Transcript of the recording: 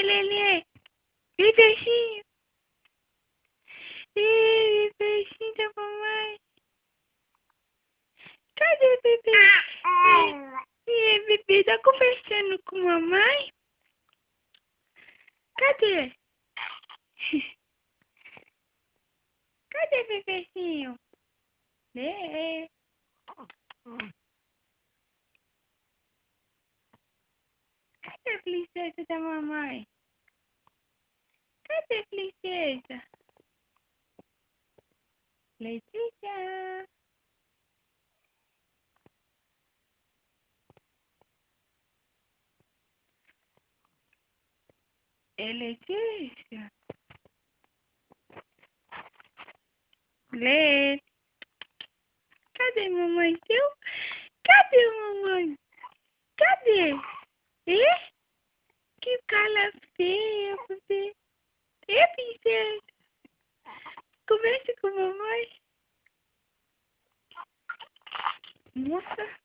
Lelê. Ih, peixinho. Ih, peixinho da mamãe. Cadê o bebê? Ih, bebê, tá conversando com mamãe? Cadê? Cadê bebezinho? É. Cadê a princesa da mamãe? Cadê a princesa? Letícia. É Letícia? Lê. Cadê mamãe seu? Cadê mamãe? Cadê? Ih, que cara feia você. Ê, princesa. Conversa com mamãe. Moça.